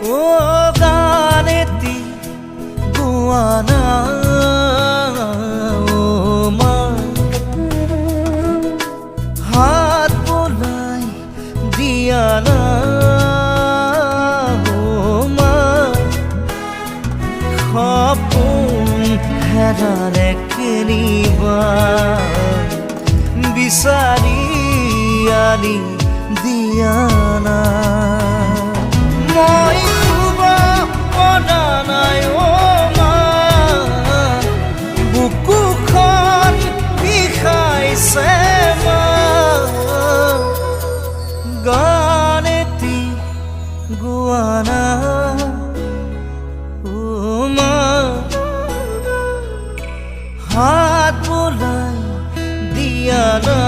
ও গানেতি গোয়ানা ও মা হাত বোলাই দিয়ানা ও মা সপোন হেৰালে কেনিবা বিচাৰি আনি দিয়ানা মই শুব পৰা নাই অ মা বুকুখন বিষাইছে মা গানেতি গোৱানা ও মা হাত বোলাই দিয়ানা